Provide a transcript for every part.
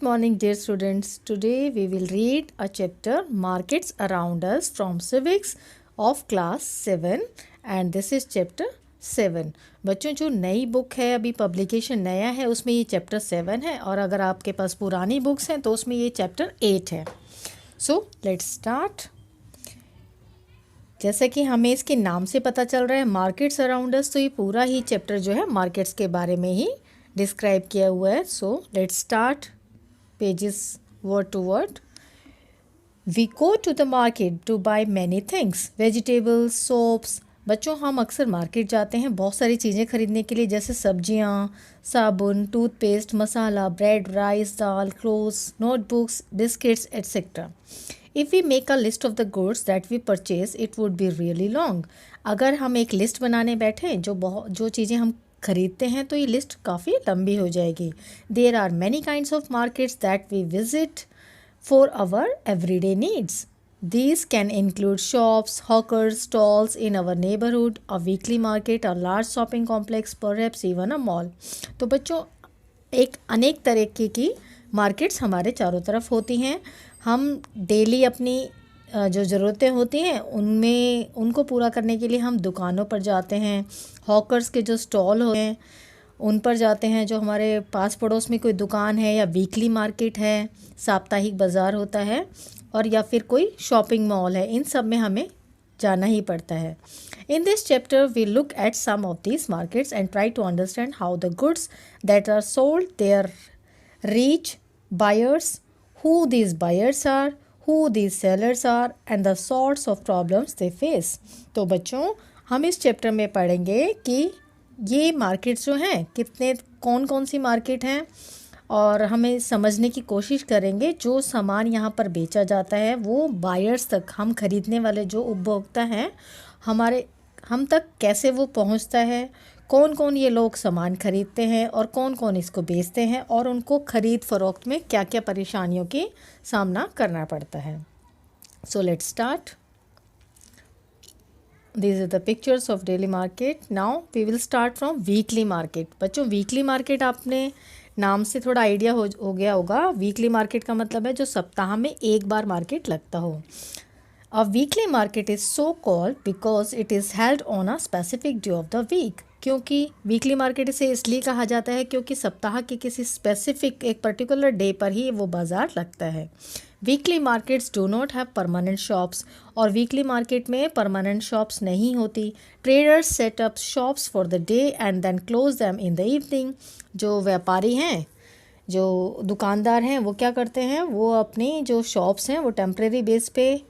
morning, dear students. Today we will read a chapter Markets Around Us from Civics of Class 7 and this is chapter 7. बच्चों जो नई book है अभी publication नया है उसमें ये चैप्टर 7 है और अगर आपके पास पुरानी बुक्स हैं तो उसमें ये चैप्टर 8 है. So let's start. जैसे कि हमें इसके नाम से पता चल रहा है मार्केट्स अराउंड अस, तो ये पूरा ही चैप्टर जो है मार्केट्स के बारे में ही डिस्क्राइब किया हुआ है. So let's start. Pages word to word. We go to the market to buy many things. Vegetables, soaps. बच्चों हम अक्सर मार्केट जाते हैं बहुत सारी चीज़ें खरीदने के लिए, जैसे सब्जियां, साबुन, toothpaste, masala, bread, rice, dal, clothes, notebooks, biscuits etcetera. If we make a list of the goods that we purchase, it would be really long. अगर हम एक लिस्ट बनाने बैठे जो चीज़ें हम खरीदते हैं तो ये लिस्ट काफ़ी लंबी हो जाएगी. There are many kinds of markets that we visit for our everyday needs. These can include shops, hawkers, stalls in our neighborhood, a weekly market, a large shopping complex, perhaps even a mall. तो बच्चों एक अनेक तरीके की markets हमारे चारों तरफ होती हैं. हम डेली अपनी जो ज़रूरतें होती हैं उनको पूरा करने के लिए हम दुकानों पर जाते हैं. हॉकर्स के जो स्टॉल होते हैं उन पर जाते हैं. जो हमारे पास पड़ोस में कोई दुकान है या वीकली मार्केट है, साप्ताहिक बाज़ार होता है, और या फिर कोई शॉपिंग मॉल है, इन सब में हमें जाना ही पड़ता है. In this chapter, we look at some of these markets and try to understand how the goods that are sold there reach buyers, who these buyers are, who these sellers are, and the sorts of problems they face. तो बच्चों हम इस chapter में पढ़ेंगे कि ये markets जो हैं कौन कौन सी मार्केट हैं, और हमें समझने की कोशिश करेंगे जो सामान यहाँ पर बेचा जाता है वो बायर्स तक, हम खरीदने वाले जो उपभोक्ता हैं हम तक कैसे वो पहुँचता है, कौन कौन ये लोग सामान खरीदते हैं और कौन कौन इसको बेचते हैं, और उनको ख़रीद फ़रोख्त में क्या क्या परेशानियों की सामना करना पड़ता है. So let's start. These are the pictures of daily market. Now we will start from weekly market. बच्चों वीकली मार्केट आपने नाम से थोड़ा आइडिया हो गया होगा. वीकली मार्केट का मतलब है जो सप्ताह में एक बार मार्केट लगता हो. A weekly market is so called because it is held on a specific day of the week. क्योंकि वीकली मार्केट इसे इसलिए कहा जाता है क्योंकि सप्ताह के किसी स्पेसिफिक एक पर्टिकुलर डे पर ही वो बाज़ार लगता है. Weekly markets do not have permanent shops. और वीकली मार्केट में परमानेंट शॉप्स नहीं होती. Traders set up shops for the day and then close them in the evening. जो व्यापारी हैं, जो दुकानदार हैं, वो क्या करते हैं, वो अपनी जो शॉप्स हैं वो टेम्प्रेरी बेस पे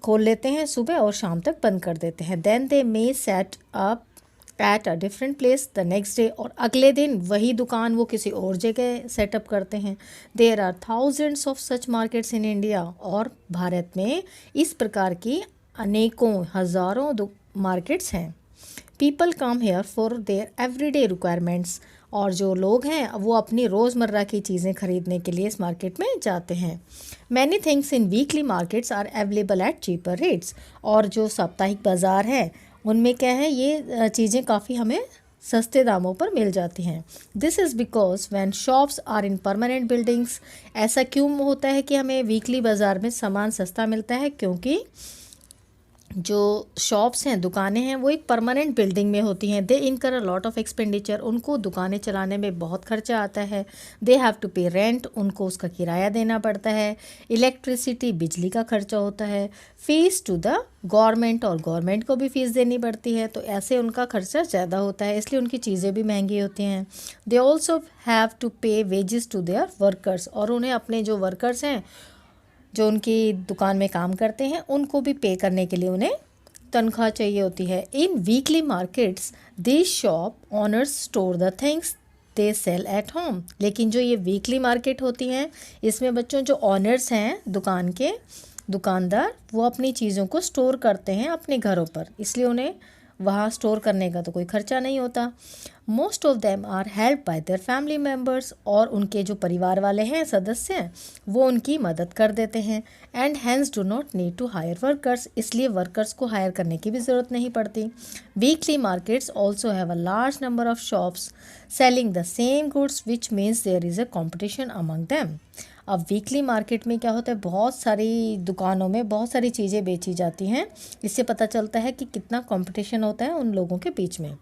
खोल लेते हैं सुबह और शाम तक बंद कर देते हैं. Then they may set up at a different place the next day. और अगले दिन वही दुकान वो किसी और जगह सेटअप करते हैं. There are thousands of such markets in India. और भारत में इस प्रकार की अनेकों हज़ारों मार्केट्स हैं. People come here for their everyday requirements. और जो लोग हैं वो अपनी रोज़मर्रा की चीज़ें खरीदने के लिए इस मार्केट में जाते हैं. Many things in weekly markets are available at cheaper rates. और जो साप्ताहिक बाज़ार है उनमें क्या है, ये चीज़ें काफ़ी हमें सस्ते दामों पर मिल जाती हैं. This is because when shops are in permanent buildings. ऐसा क्यों होता है कि हमें वीकली बाज़ार में सामान सस्ता मिलता है, क्योंकि जो शॉप्स हैं, दुकानें हैं, वो एक परमानेंट बिल्डिंग में होती हैं. दे इनकर अ लॉट ऑफ एक्सपेंडिचर. उनको दुकानें चलाने में बहुत खर्चा आता है. दे हैव टू पे रेंट. उनको उसका किराया देना पड़ता है. इलेक्ट्रिसिटी, बिजली का खर्चा होता है. Fees to the government. और गवर्नमेंट को भी फ़ीस देनी पड़ती है. तो ऐसे उनका खर्चा ज़्यादा होता है, इसलिए उनकी चीज़ें भी महंगी होती हैं. दे ऑल्सो हैव टू पे वेजेस टू देयर वर्कर्स. और उन्हें अपने जो वर्कर्स हैं जो उनकी दुकान में काम करते हैं उनको भी पे करने के लिए उन्हें तनख्वाह चाहिए होती है. In weekly markets this shop owners store the things they sell at home. लेकिन जो ये वीकली मार्केट होती हैं इसमें बच्चों जो ऑनर्स हैं दुकान के, दुकानदार, वो अपनी चीज़ों को स्टोर करते हैं अपने घरों पर, इसलिए उन्हें वहाँ स्टोर करने का तो कोई खर्चा नहीं होता. Most of them are help by their family members, और उनके जो परिवार वाले हैं, सदस्य हैं, वो उनकी मदद कर देते हैं। And hence do not need to hire workers, इसलिए वर्कर्स को हायर करने की भी ज़रूरत नहीं पड़ती। Weekly markets also have a large number of shops selling the same goods which means there is a competition among them. अब weekly market में क्या होता है, बहुत सारी दुकानों में बहुत सारी चीज़ें बेची जाती हैं। इससे पता चलता है कि कितना कंपटीशन होता है उन लोगों के बीच में।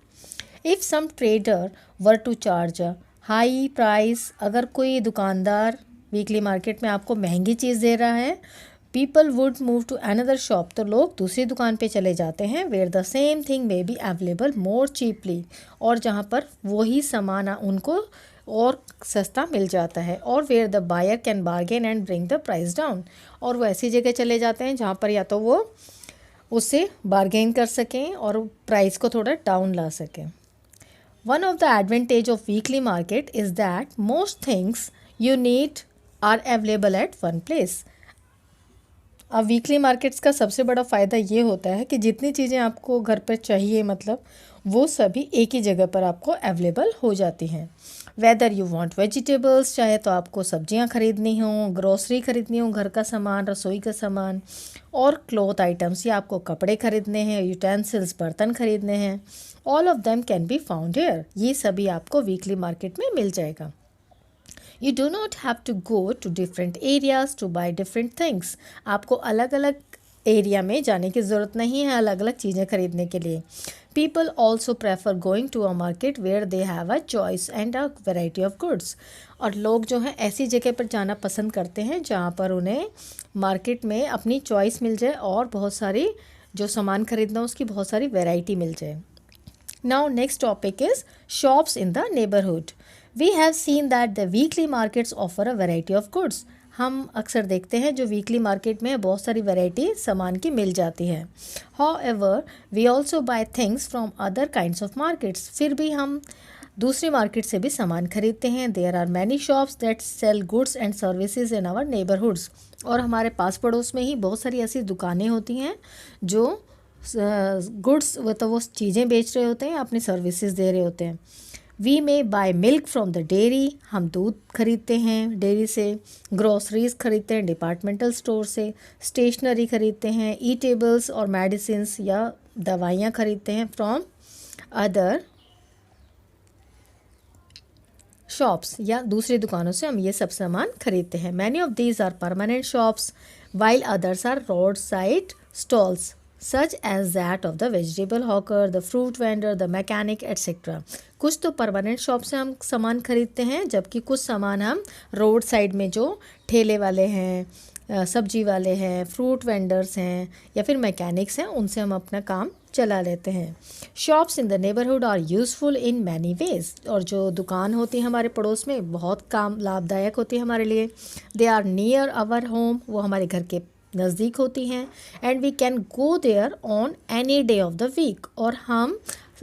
If some trader were to charge a high price, अगर कोई दुकानदार वीकली मार्केट में आपको महंगी चीज़ दे रहा है, people would move to another shop, तो लोग दूसरी दुकान पे चले जाते हैं। Where the same thing may be available more cheaply, और जहाँ पर वही सामान उनको और सस्ता मिल जाता है। और where the buyer can bargain and bring the price down, और वो ऐसी जगह चले जाते हैं जहाँ पर या तो वो उससे बार्गेन कर सकें और प्राइस को थोड़ा डाउन ला सकें। One of the advantage of weekly market is that most things you need are available at one place. अब वीकली मार्केट्स का सबसे बड़ा फ़ायदा ये होता है कि जितनी चीज़ें आपको घर पर चाहिए, मतलब वो सभी एक ही जगह पर आपको अवेलेबल हो जाती हैं। वेदर यू वांट वेजिटेबल्स, चाहे तो आपको सब्जियां खरीदनी हो, ग्रोसरी खरीदनी हो, घर का सामान, रसोई का सामान, और क्लॉथ आइटम्स, या आपको कपड़े खरीदने हैं, यूटेंसिल्स, बर्तन खरीदने हैं, all of them can be found here, ये सभी आपको वीकली मार्केट में मिल जाएगा। You do not have to go to different areas to buy different things. आपको अलग अलग एरिया में जाने की ज़रूरत नहीं है अलग अलग चीज़ें खरीदने के लिए। People also prefer going to a market where they have a choice and a variety of goods. और लोग जो हैं ऐसी जगह पर जाना पसंद करते हैं जहाँ पर उन्हें मार्केट में अपनी चॉइस मिल जाए और बहुत सारी जो सामान खरीदना उसकी बहुत सारी वैरायटी मिल जाए। Now next topic is shops in the neighborhood. We have seen that the weekly markets offer a variety of goods. हम अक्सर देखते हैं जो वीकली मार्केट में बहुत सारी वैरायटी सामान की मिल जाती है। However, we also buy things from other kinds of markets. फिर भी हम दूसरी मार्केट से भी सामान खरीदते हैं। There are many shops that sell goods and services in our neighborhoods. और हमारे पास पड़ोस में ही बहुत सारी ऐसी दुकानें होती हैं जो गुड्स तो वो चीज़ें बेच रहे होते हैं, अपनी सर्विसेज दे रहे होते हैं। We may buy milk from the dairy, हम दूध खरीदते हैं डेयरी से, ग्रोसरीज खरीदते हैं डिपार्टमेंटल स्टोर से, स्टेशनरी खरीदते हैं, ईटेबल्स और मेडिसिन्स या दवाइयाँ खरीदते हैं फ्रॉम अदर शॉप्स, या दूसरी दुकानों से हम ये सब सामान खरीदते हैं। Many of these are permanent shops while others are road side stalls such as that of the vegetable hawker, the fruit vendor, the mechanic etcetera. कुछ तो परमानेंट शॉप से हम सामान खरीदते हैं, जबकि कुछ सामान हम रोड साइड में जो ठेले वाले हैं, सब्जी वाले हैं, फ्रूट वेंडर्स हैं या फिर मैकेनिक्स हैं, उनसे हम अपना काम चला लेते हैं। Shops in the neighbourhood are useful in many ways, और जो दुकान होती है हमारे पड़ोस में बहुत काम लाभदायक होती है हमारे लिए। They are near our home, वो हमारे घर के नज़दीक होती हैं। And we can go there on any day of the week, और हम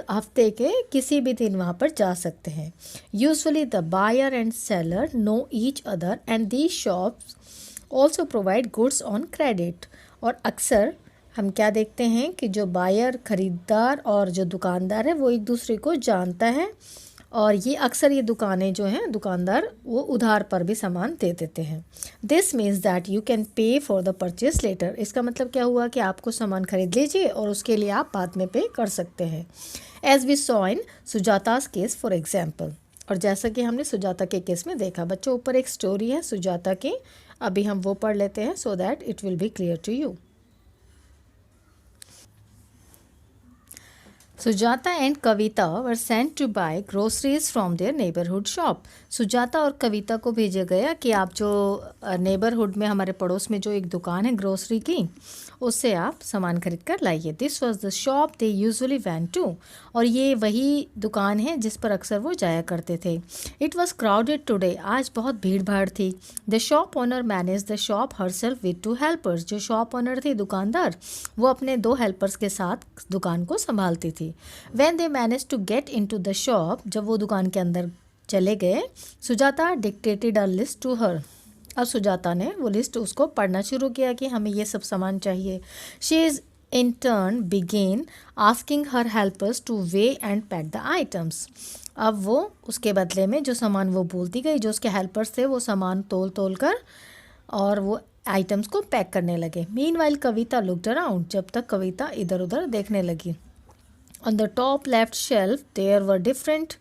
हफ्ते के किसी भी दिन वहाँ पर जा सकते हैं। Usually the buyer and seller know each other and these shops also provide goods on credit. और अक्सर हम क्या देखते हैं कि जो बायर खरीदार और जो दुकानदार है वो एक दूसरे को जानता है, और ये अक्सर ये दुकानें जो हैं दुकानदार वो उधार पर भी सामान दे देते हैं। This means that you can pay for the purchase later. इसका मतलब क्या हुआ कि आपको सामान खरीद लीजिए और उसके लिए आप बाद में पे कर सकते हैं। As we saw in Sujata's case for example, और जैसा कि हमने सुजाता के केस में देखा। बच्चों ऊपर एक स्टोरी है सुजाता की, अभी हम वो पढ़ लेते हैं so that it will be clear to you. Sujata and Kavita were sent to buy groceries from their neighbourhood shop. Sujata और कविता को भेजा गया कि आप जो नेबरहुड में हमारे पड़ोस में जो एक दुकान है ग्रोसरी की, उससे आप सामान खरीद कर लाइए। This was the shop they usually went to, और ये वही दुकान है जिस पर अक्सर वो जाया करते थे। इट वॉज क्राउडेड टुडे, आज बहुत भीड़ भाड़ थी। The shop owner manage the shop herself with 2 helpers. जो शॉप ओनर थी दुकानदार, वो अपने 2 हेल्पर्स के साथ दुकान को संभालती थी। When they managed to get into the shop, जब वो दुकान के अंदर चले गए, Sujata dictated a list to her। अब सुजाता ने वो लिस्ट उसको पढ़ना शुरू किया कि हमें ये सब सामान चाहिए। She is in turn began asking her helpers to weigh and pack the items. अब वो उसके बदले में जो सामान वो बोलती गई, जो उसके हेल्पर्स थे वो सामान तोल तोल कर और वो आइटम्स को पैक करने लगे. मीनवाइल कविता लुक्ड अराउंड, जब तक कविता इधर उधर देखने लगी. On the top left shelf there were different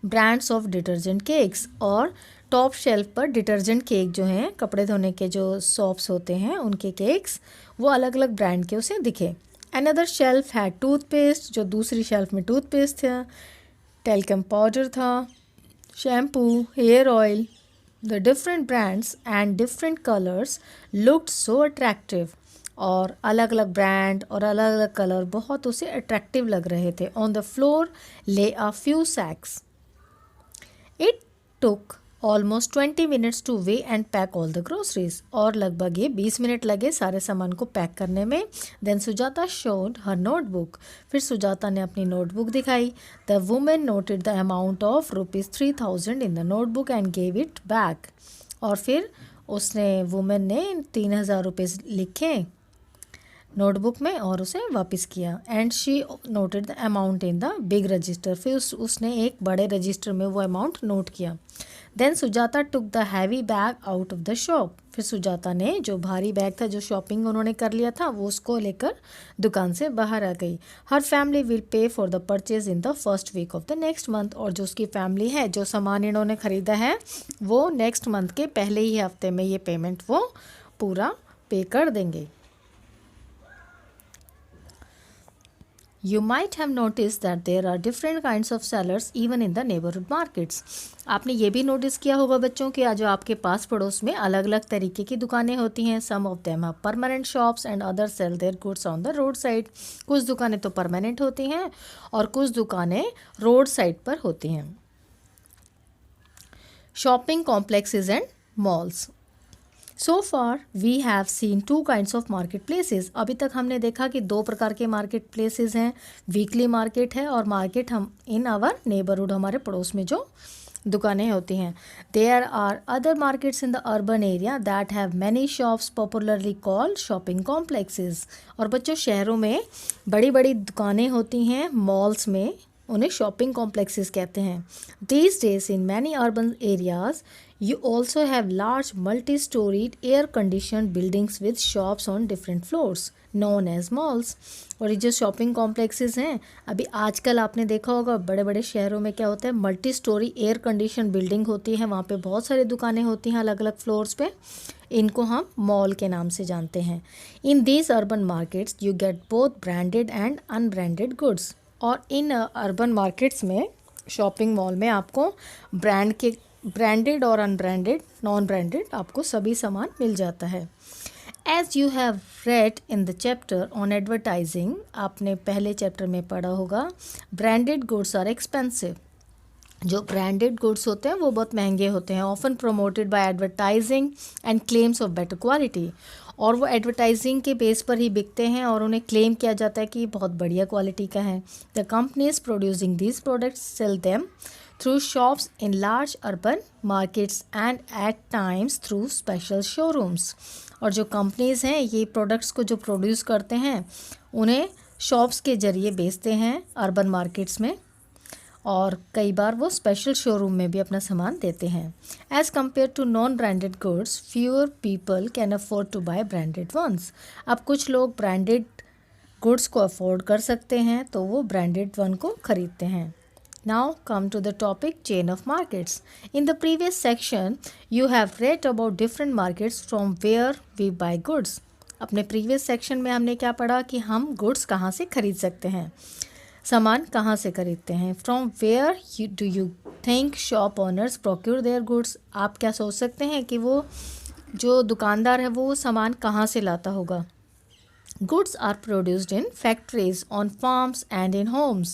brands of detergent cakes. और टॉप शेल्फ पर डिटर्जेंट केक जो हैं, कपड़े धोने के जो शॉप्स होते हैं उनके केक्स, वो अलग अलग ब्रांड के उसे दिखे. अनदर शेल्फ हैड टूथपेस्ट, जो दूसरी शेल्फ में टूथपेस्ट था, टेल्कम पाउडर था, shampoo, hair oil. The different brands and different colours looked so attractive. और अलग अलग ब्रांड और अलग अलग कलर बहुत उसे अट्रैक्टिव लग रहे थे. On the floor lay a few sacks. It took almost 20 minutes to weigh and pack all the groceries. और लगभग ये 20 मिनट लगे सारे सामान को पैक करने में. Then Sujata showed her notebook. फिर सुजाता ने अपनी नोटबुक दिखाई. The women noted the amount of ₹3000 in the notebook and gave it back. और फिर उसने वुमेन ने 3000 रुपये लिखे नोटबुक में और उसे वापस किया. And she noted the amount in the big register. फिर उसने एक बड़े रजिस्टर में वो अमाउंट नोट किया. Then Sujata took the heavy bag out of the shop. फिर सुजाता ने जो भारी बैग था, जो शॉपिंग उन्होंने कर लिया था, वो उसको लेकर दुकान से बाहर आ गई. Her family will pay for the purchase in the first week of the next month. और जो उसकी फैमिली है, जो सामान इन्होंने ख़रीदा है, वो नेक्स्ट मंथ के पहले ही हफ्ते में ये पेमेंट वो पूरा पे कर देंगे. You might have noticed that there are different kinds of sellers even in the neighborhood markets. आपने ये भी नोटिस किया होगा बच्चों कि आज जो आपके पास पड़ोस में अलग अलग तरीके की दुकानें होती हैं. Some of them are permanent shops and others sell their goods on the roadside. कुछ दुकानें तो परमानेंट होती हैं और कुछ दुकानें रोड साइड पर होती हैं. Shopping complexes and malls. So far we have seen two kinds of market places. अभी तक हमने देखा कि दो प्रकार के मार्केट प्लेसेस हैं. वीकली मार्केट है और मार्केट हम इन आवर नेबरहुड, हमारे पड़ोस में जो दुकानें होती हैं. There are other markets in the urban area that have many shops popularly called shopping complexes. और बच्चों, शहरों में बड़ी बड़ी दुकानें होती हैं, मॉल्स में, उन्हें शॉपिंग कॉम्प्लेक्सेस कहते हैं. These days in many urban areas you also have large multi-storied air-conditioned buildings with shops on different floors known as malls. और ये जो शॉपिंग कॉम्प्लेक्सेस हैं, अभी आजकल आपने देखा होगा बड़े बड़े शहरों में क्या होता है, multi storey air condition building होती है. वहाँ पे बहुत सारी दुकानें होती हैं अलग अलग फ्लोर्स पे. इनको हम मॉल के नाम से जानते हैं. In these urban markets you get both branded and unbranded goods. और इन अर्बन मार्केट्स में, शॉपिंग मॉल में, आपको ब्रांडेड और अनब्रांडेड, नॉन ब्रांडेड, आपको सभी सामान मिल जाता है. As you have read in the chapter on advertising, आपने पहले चैप्टर में पढ़ा होगा, ब्रांडेड गुड्स आर एक्सपेंसिव. जो ब्रांडेड गुड्स होते हैं वो बहुत महंगे होते हैं. Often promoted by advertising and claims of better quality. और वो एडवर्टाइजिंग के बेस पर ही बिकते हैं और उन्हें क्लेम किया जाता है कि बहुत बढ़िया क्वालिटी का है. The companies producing these products sell them through shops in large urban markets and at times through special showrooms. और जो कंपनीज हैं, ये प्रोडक्ट्स को जो प्रोड्यूस करते हैं उन्हें शॉप्स के ज़रिए बेचते हैं अर्बन मार्केट्स में, और कई बार वो स्पेशल शोरूम में भी अपना सामान देते हैं. As compared to non branded goods, fewer people can afford to buy branded ones. अब कुछ लोग ब्रांडेड गुड्स को अफोर्ड कर सकते हैं तो वो ब्रांडेड वन को खरीदते हैं. Now come to the topic chain of markets. In the previous section, you have read about different markets from where we buy goods. अपने previous section में हमने क्या पढ़ा कि हम goods कहाँ से खरीद सकते हैं, सामान कहाँ से खरीदते हैं. From where do you think shop owners procure their goods? आप क्या सोच सकते हैं कि वो जो दुकानदार है वो सामान कहाँ से लाता होगा. Goods are produced in factories, on farms and in homes.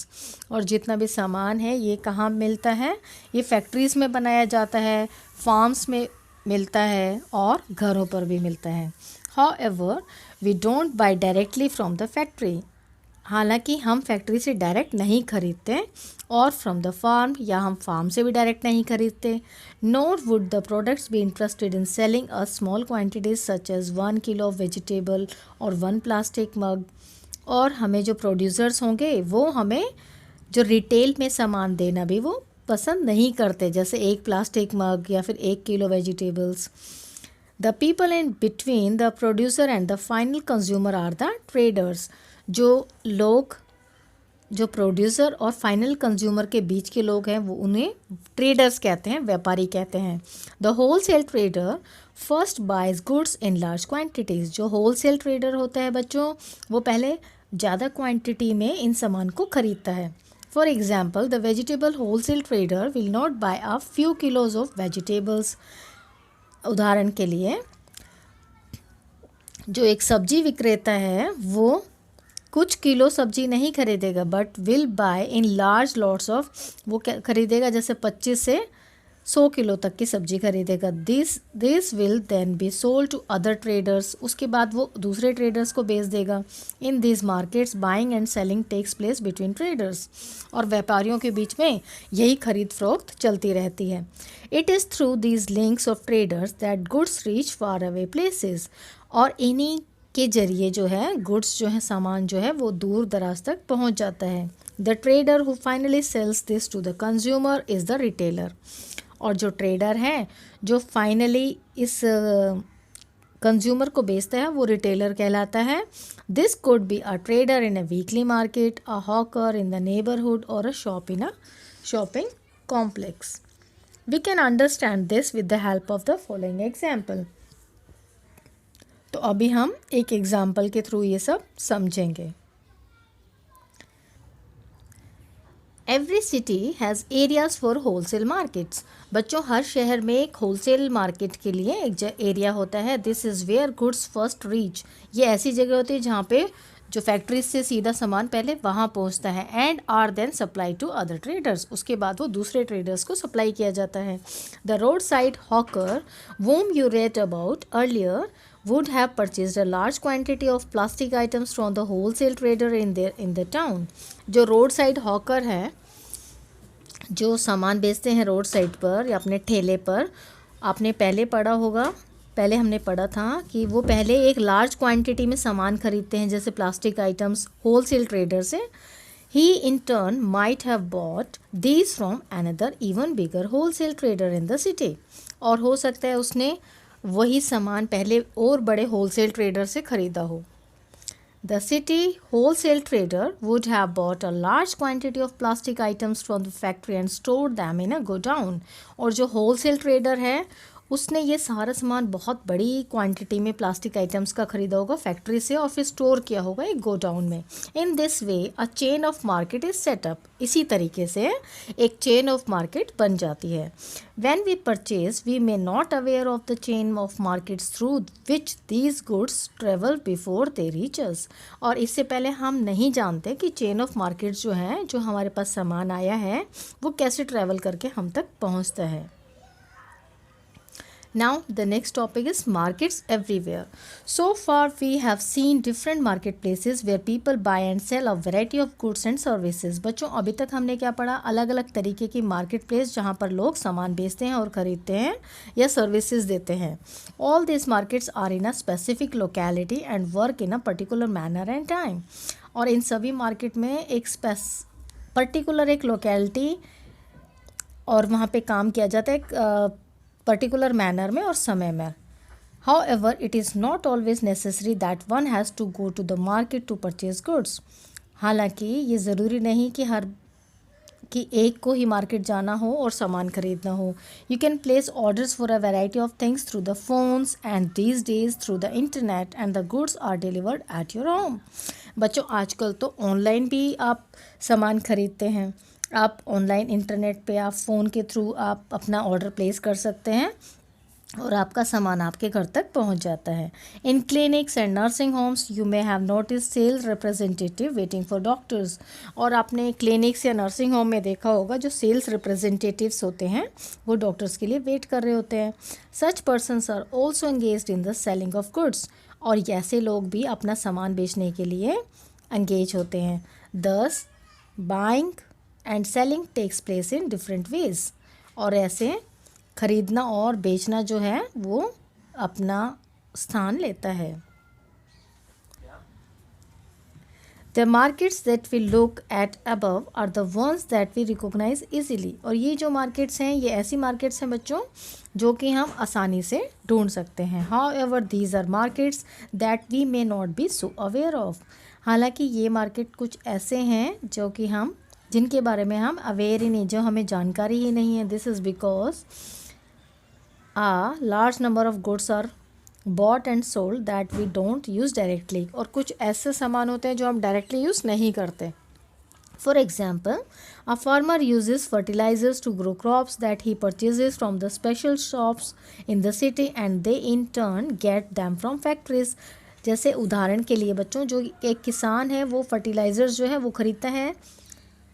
और जितना भी सामान है ये कहाँ मिलता है, ये फैक्ट्रीज़ में बनाया जाता है, फार्म्स में मिलता है और घरों पर भी मिलता है. However, we don't buy directly from the factory. हालांकि हम फैक्ट्री से डायरेक्ट नहीं खरीदते, और फ्रॉम द फार्म, या हम फार्म से भी डायरेक्ट नहीं खरीदते. Nor would the products be interested in selling a small quantities such as 1 kilo of vegetable or 1 plastic मग. और हमें जो प्रोड्यूसर्स होंगे वो हमें जो रिटेल में सामान देना भी वो पसंद नहीं करते, जैसे एक प्लास्टिक मग या फिर 1 kilo vegetables. The people in between the producer and the final consumer are the traders. जो लोग, जो प्रोड्यूसर और फाइनल कंज्यूमर के बीच के लोग हैं वो उन्हें ट्रेडर्स कहते हैं, व्यापारी कहते हैं। The wholesale trader first buys goods in large quantities. जो होल सेल ट्रेडर होता है बच्चों, वो पहले ज़्यादा क्वांटिटी में इन सामान को खरीदता है। For example, the vegetable wholesale trader will not buy a few kilos of vegetables. उदाहरण के लिए, जो एक सब्जी विक्रेता है वो कुछ किलो सब्जी नहीं खरीदेगा, but will buy in large lots of, वो क्या खरीदेगा, जैसे 25 से 100 किलो तक की सब्जी खरीदेगा। This will then be sold to other traders. उसके बाद वो दूसरे ट्रेडर्स को बेच देगा। In this markets buying and selling takes place between traders. और व्यापारियों के बीच में यही खरीद फरोख्त चलती रहती है। It is through these links of traders that goods reach far away places. और इन्हीं के जरिए जो है गुड्स जो है, सामान जो है वो दूर दराज तक पहुंच जाता है। The trader who finally sells this to the consumer is the retailer. और जो ट्रेडर है जो फाइनली इस कंज्यूमर को बेचता है वो रिटेलर कहलाता है। This could be a trader in a weekly market, a hawker in the neighbourhood or a shop in a shopping complex. We can understand this with the help of the following example. तो अभी हम एक example के through ये सब समझेंगे। Every city has areas for wholesale markets. बच्चों, हर शहर में एक होलसेल मार्केट के लिए एक एरिया होता है। This is where goods first reach. ये ऐसी जगह होती है जहाँ पे जो फैक्ट्रीज से सीधा सामान पहले वहाँ पहुँचता है। And are then supply to other traders. उसके बाद वो दूसरे ट्रेडर्स को सप्लाई किया जाता है। The road side hawker whom you read about earlier would have purchased a large quantity of plastic items from the wholesale trader in the town. जो road side hawker है, जो सामान बेचते हैं रोड साइड पर या अपने ठेले पर, आपने पहले पढ़ा होगा, पहले हमने पढ़ा था कि वो पहले एक लार्ज क्वांटिटी में सामान खरीदते हैं, जैसे प्लास्टिक आइटम्स होलसेल ट्रेडर से। He in turn might have bought these from another even bigger wholesale trader in the city. और हो सकता है उसने वही सामान पहले और बड़े होलसेल ट्रेडर से खरीदा हो। The city wholesale trader would have bought a large quantity of plastic items from the factory and stored them in a godown. और जो होलसेल ट्रेडर है उसने ये सारा सामान बहुत बड़ी क्वांटिटी में प्लास्टिक आइटम्स का खरीदा होगा फैक्ट्री से और फिर स्टोर किया होगा एक गोडाउन में। In this way a chain of market is setup. इसी तरीके से एक चेन ऑफ मार्केट बन जाती है। When we purchase we may not aware of the chain of markets through which these goods travel before they reach us. और इससे पहले हम नहीं जानते कि चेन ऑफ मार्केट्स जो है, जो हमारे पास सामान आया है, वो कैसे ट्रेवल करके हम तक पहुंचता है। Now the next topic is markets everywhere. So far we have seen different marketplaces where people buy and sell a variety of goods and services. बच्चों, अभी तक हमने क्या पढ़ा? अलग अलग तरीके की मार्केट प्लेस जहाँ पर लोग सामान बेचते हैं और ख़रीदते हैं या सर्विसेज देते हैं। All these markets are in a specific locality and work in a particular manner and time. और इन सभी मार्केट में एक पर्टिकुलर एक लोकेलिटी और वहाँ पे काम किया जाता है पर्टिकुलर मैनर में और समय में। However it is not always necessary that one has to go to the market to purchase goods. हालांकि ये ज़रूरी नहीं कि एक को ही मार्केट जाना हो और सामान खरीदना हो। You can place orders for a variety of things through the phones and these days through the internet and the goods are delivered at your home. बच्चों, आजकल तो ऑनलाइन भी आप सामान खरीदते हैं। आप ऑनलाइन इंटरनेट पे आप फ़ोन के थ्रू आप अपना ऑर्डर प्लेस कर सकते हैं और आपका सामान आपके घर तक पहुंच जाता है। In clinics and nursing homes you may have notice sales representative waiting for doctors. और आपने क्लिनिक्स या नर्सिंग होम में देखा होगा जो सेल्स रिप्रेजेंटेटिव्स होते हैं वो डॉक्टर्स के लिए वेट कर रहे होते हैं। Such persons are also engaged in the selling of goods. और ऐसे लोग भी अपना सामान बेचने के लिए एंगेज होते हैं। Thus buying and selling takes place in different ways. और ऐसे खरीदना और बेचना जो है वो अपना स्थान लेता है। The markets that we look at above are the ones that we recognize easily. और ये जो markets हैं ये ऐसी markets हैं बच्चों जो कि हम आसानी से ढूंढ सकते हैं. However, these are markets that we may not be so aware of. हालांकि ये market कुछ ऐसे हैं जो कि हम जिनके बारे में हम aware ही नहीं, जो हमें जानकारी ही नहीं है. This is because a large number of goods are bought and sold that we don't use directly. और कुछ ऐसे सामान होते हैं जो हम directly use नहीं करते. For example, a farmer uses fertilizers to grow crops that he purchases from the special shops in the city and they in turn get them from factories. जैसे उदाहरण के लिए बच्चों, जो एक किसान है वो फर्टिलाइज़र्स जो है वो ख़रीदता है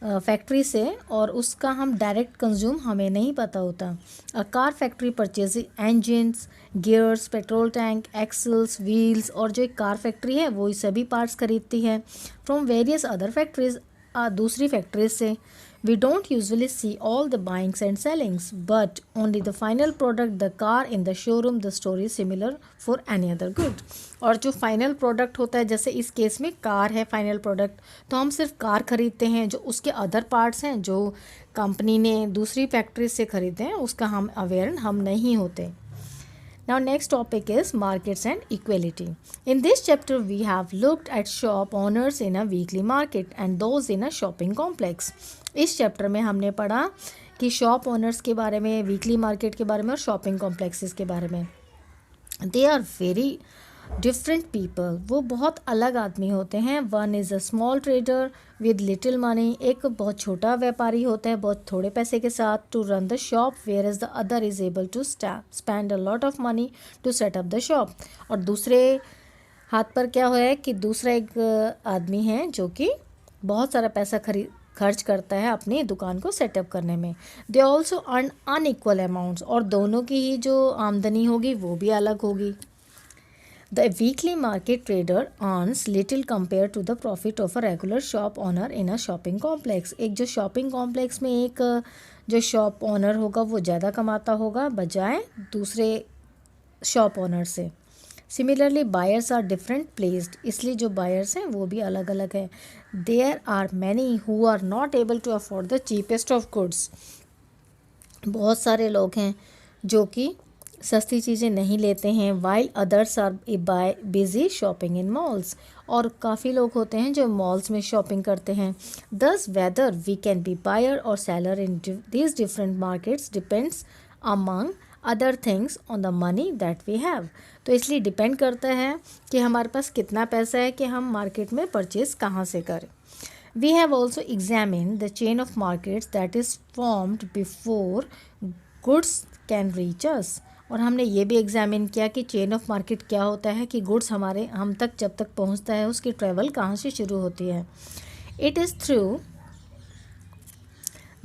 फैक्ट्री से और उसका हम डायरेक्ट कंज्यूम हमें नहीं पता होता. A car factory purchase engines, gears, petrol tank, axles, wheels, और जो एक कार फैक्ट्री है वो सभी पार्ट्स खरीदती है फ्रॉम वेरियस अदर फैक्ट्रीज, दूसरी फैक्ट्रीज से. We don't usually see all the buyings and sellings but only the final product, the car in the showroom. The story similar for any other good. और जो final product होता है, जैसे इस case में car है final product, तो हम सिर्फ कार खरीदते हैं. जो उसके अदर पार्ट्स हैं जो कंपनी ने दूसरी फैक्ट्री से खरीदे हैं उसका हम अवेयर हम नहीं होते. Now next topic is markets and equality. In this chapter we have looked at shop owners in a weekly market and those in a shopping complex. इस चैप्टर में हमने पढ़ा कि शॉप ओनर्स के बारे में, वीकली मार्केट के बारे में और शॉपिंग कॉम्प्लेक्सेस के बारे में. They are very different people. वो बहुत अलग आदमी होते हैं. One is a small trader with little money. एक बहुत छोटा व्यापारी होता है बहुत थोड़े पैसे के साथ, to run the shop, where is the other is able to spend a lot of money to set up the shop. और दूसरे हाथ पर क्या हुआ है कि दूसरा एक आदमी है जो कि बहुत सारा पैसा खर्च करता है अपनी दुकान को सेटअप करने में. They also earn unequal amounts. और दोनों की ही जो आमदनी होगी वो भी अलग होगी. The weekly market trader earns little compared to the profit of a regular shop owner in a shopping complex. एक जो shopping complex में एक जो shop owner होगा वो ज़्यादा कमाता होगा बजाय दूसरे shop owner से. Similarly, buyers are different placed. इसलिए जो buyers हैं वो भी अलग अलग है. There are many who are not able to afford the cheapest of goods. बहुत सारे लोग हैं जो कि सस्ती चीज़ें नहीं लेते हैं. While others are busy shopping in malls. और काफ़ी लोग होते हैं जो मॉल्स में शॉपिंग करते हैं. Thus whether we can be buyer or seller in these different markets depends among other things on the money that we have. तो इसलिए डिपेंड करता है कि हमारे पास कितना पैसा है कि हम मार्केट में परचेज़ कहाँ से करें. We have also examined the chain of markets that is formed before goods can reach us. और हमने ये भी एग्जामिन किया कि चेन ऑफ मार्केट क्या होता है, कि गुड्स हमारे हम तक जब तक पहुंचता है उसकी ट्रेवल कहाँ से शुरू होती है. It is through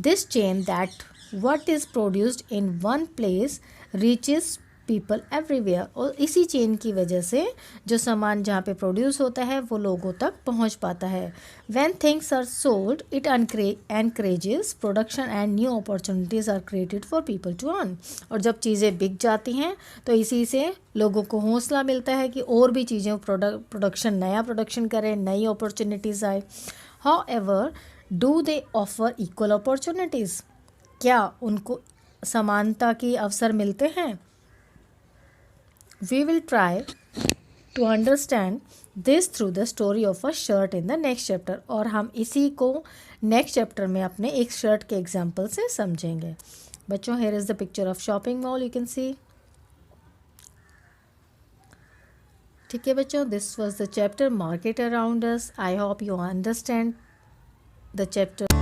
this chain that what is produced in one place reaches people everywhere. और इसी चेन की वजह से जो सामान जहाँ पे प्रोड्यूस होता है वो लोगों तक पहुँच पाता है. When things are sold, it encourages production and new opportunities are created for people to earn. और जब चीज़ें बिक जाती हैं तो इसी से लोगों को हौसला मिलता है कि और भी चीज़ें नया प्रोडक्शन करें, नई अपॉर्चुनिटीज़ आए. However, do they offer equal opportunities? क्या उनको समानता की अवसर मिलते हैं? We will try to understand this through the story of a shirt in the next chapter. और हम इसी को नेक्स्ट चैप्टर में अपने एक शर्ट के एग्जाम्पल से समझेंगे. बच्चों, here is the picture of shopping mall you can see. ठीक है बच्चों, this was the chapter market around us. I hope you understand the chapter.